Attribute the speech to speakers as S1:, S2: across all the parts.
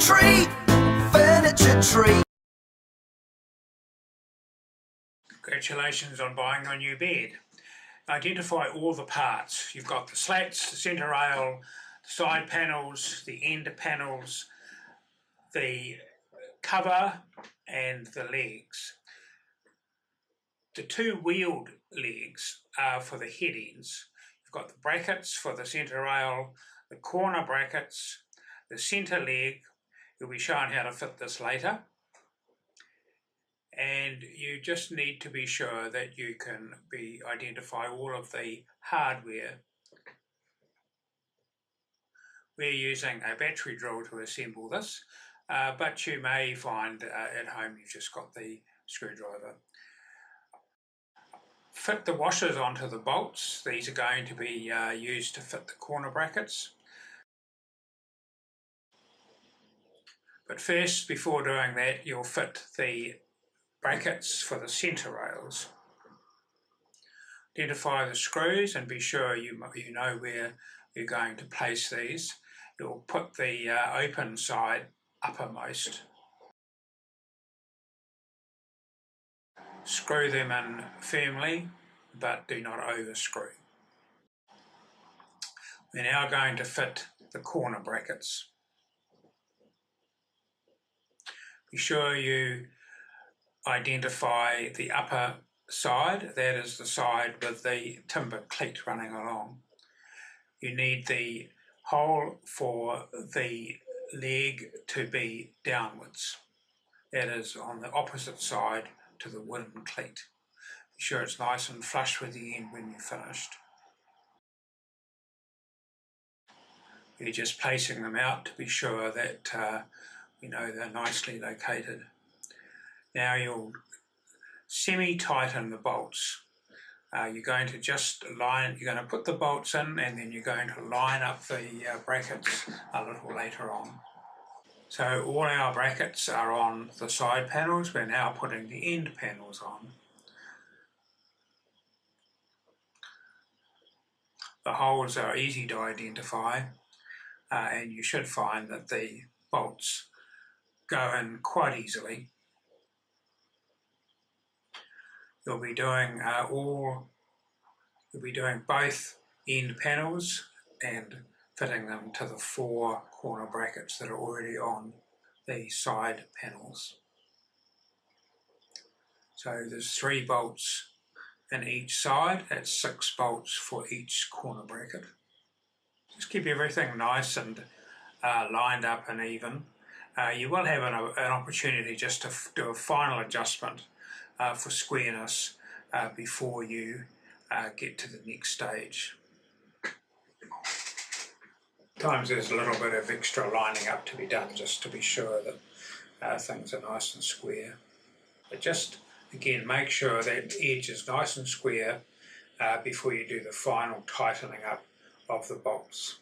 S1: treat, furniture treat.
S2: Congratulations on buying a new bed. Identify all the parts. You've got the slats, the centre rail, the side panels, the end panels, the cover and the legs. The two wheeled legs are for the head ends. You've got the brackets for the centre rail, the corner brackets, the centre leg. You'll be shown how to fit this later. And you just need to be sure that you can identify all of the hardware. We're using a battery drill to assemble this, but you may find at home you've just got the screwdriver. Fit the washers onto the bolts. These are going to be used to fit the corner brackets. But first, before doing that, you'll fit the brackets for the centre rails. Identify the screws and be sure you know where you're going to place these. You'll put the open side uppermost. Screw them in firmly, but do not overscrew. We're now going to fit the corner brackets. Be sure you identify the upper side, that is the side with the timber cleat running along. You need the hole for the leg to be downwards, that is on the opposite side to the wooden cleat. Be sure it's nice and flush with the end when you're finished. You're just placing them out to be sure that they're nicely located. Now you'll semi-tighten the bolts. You're going to put the bolts in and then you're going to line up the brackets a little later on. So all our brackets are on the side panels. We're now putting the end panels on. The holes are easy to identify and you should find that the bolts go in quite easily. You'll be doing both end panels and fitting them to the 4 corner brackets that are already on the side panels. So there's 3 bolts in each side, that's 6 bolts for each corner bracket. Just keep everything nice and lined up and even. You will have an opportunity just to do a final adjustment for squareness before you get to the next stage. Sometimes there's a little bit of extra lining up to be done just to be sure that things are nice and square. But just again make sure that the edge is nice and square before you do the final tightening up of the bolts.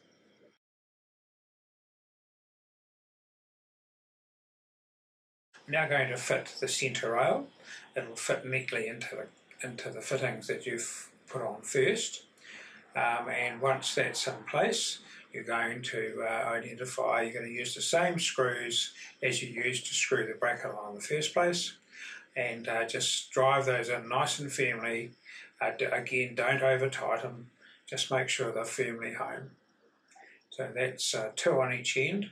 S2: I'm now going to fit the centre rail. It'll fit neatly into the fittings that you've put on first, and once that's in place you're going to you're going to use the same screws as you used to screw the bracket on in the first place, and just drive those in nice and firmly. Again, don't over tighten, just make sure they're firmly home. So that's 2 on each end,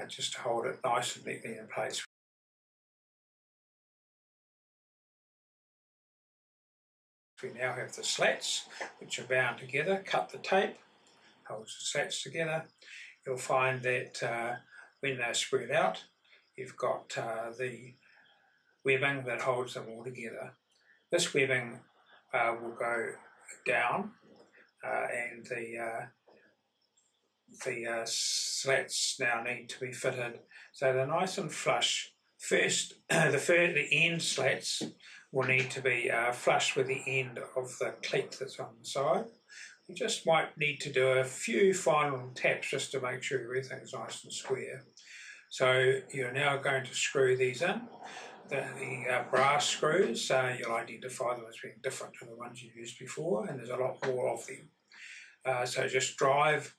S2: just to hold it nice and neatly in place. We now have the slats which are bound together. Cut the tape, holds the slats together. You'll find that when they're spread out, you've got the webbing that holds them all together. This webbing will go down and the slats now need to be fitted so they're nice and flush. First, the end slats will need to be flush with the end of the cleat that's on the side. You just might need to do a few final taps just to make sure everything's nice and square. So you're now going to screw these in. The brass screws, you'll identify them as being different to the ones you used before, and there's a lot more of them. So just drive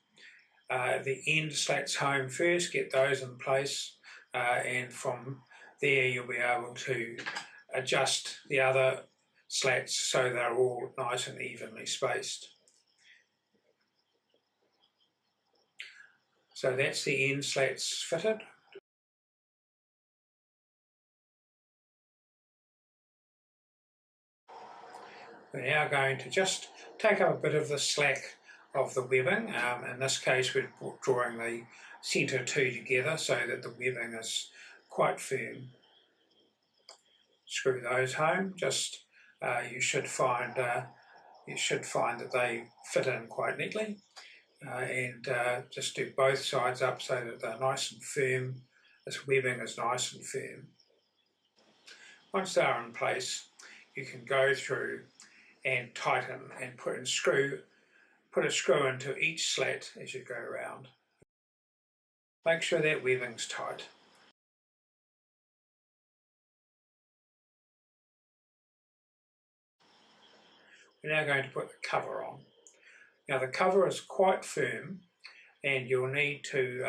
S2: the end slats home first, get those in place, and from there you'll be able to adjust the other slats so they're all nice and evenly spaced. So that's the end slats fitted. We're now going to just take up a bit of the slack of the webbing. In this case we're drawing the centre two together so that the webbing is quite firm. Screw those home. Just you should find that they fit in quite neatly, and just do both sides up so that they're nice and firm. This webbing is nice and firm. Once they're in place, you can go through and tighten and put a screw into each slat as you go around. Make sure that webbing's tight. We're now going to put the cover on. Now the cover is quite firm, and you'll need to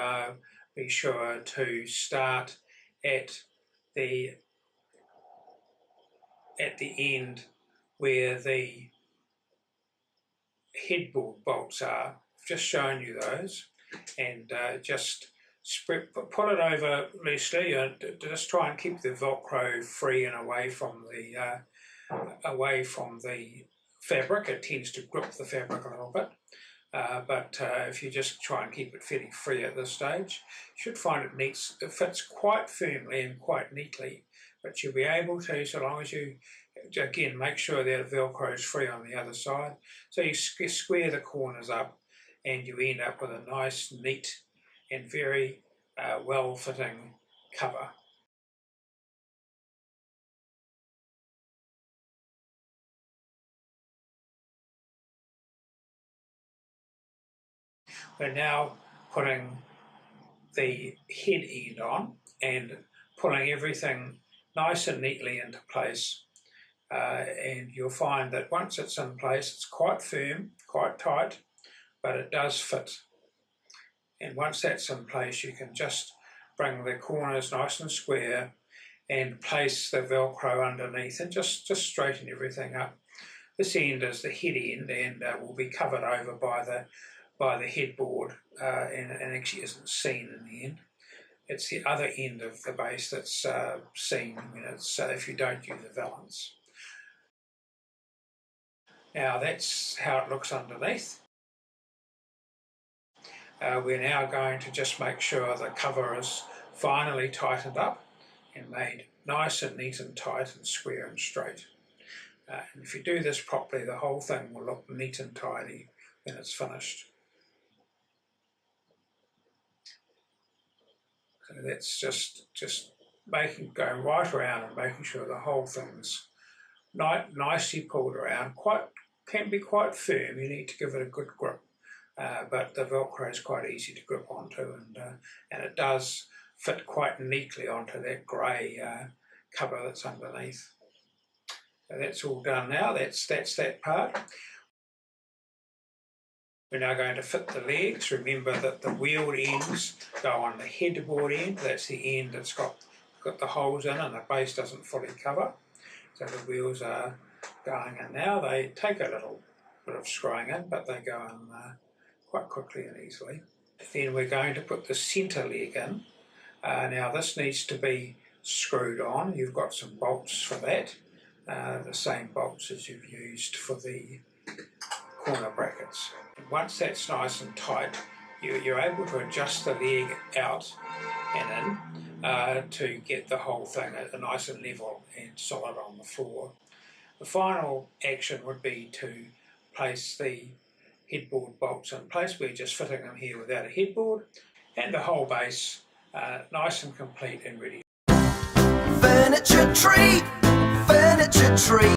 S2: be sure to start at the end where the headboard bolts are. I've just shown you those, and just pull it over loosely. Just try and keep the Velcro free and away from the fabric. It tends to grip the fabric a little bit, but if you just try and keep it fairly free at this stage, you should find it fits quite firmly and quite neatly. But you'll be able to, so long as you, again, make sure that Velcro is free on the other side. So you square the corners up and you end up with a nice, neat and very well-fitting cover. We're now putting the head end on and pulling everything nice and neatly into place, and you'll find that once it's in place it's quite firm, quite tight, but it does fit. And once that's in place you can just bring the corners nice and square and place the Velcro underneath and just straighten everything up. This end is the head end, and will be covered over by the headboard, and actually isn't seen in the end. It's the other end of the base that's seen when it's, if you don't use the valance. Now that's how it looks underneath. We're now going to just make sure the cover is finally tightened up and made nice and neat and tight and square and straight. And if you do this properly, the whole thing will look neat and tidy when it's finished. So that's just going right around and making sure the whole thing's nicely pulled around. Can be quite firm. You need to give it a good grip, but the Velcro is quite easy to grip onto, and it does fit quite neatly onto that grey cover that's underneath. So that's all done now. That's that part. We're now going to fit the legs. Remember that the wheeled ends go on the headboard end. That's the end that's got the holes in and the base doesn't fully cover. So the wheels are going in now. They take a little bit of screwing in, but they go in quite quickly and easily. Then we're going to put the centre leg in. Now this needs to be screwed on. You've got some bolts for that, the same bolts as you've used for the corner brackets. Once that's nice and tight, you're able to adjust the leg out and in to get the whole thing nice and level and solid on the floor. The final action would be to place the headboard bolts in place. We're just fitting them here without a headboard, and the whole base nice and complete and ready.
S1: Furniture tree, furniture tree.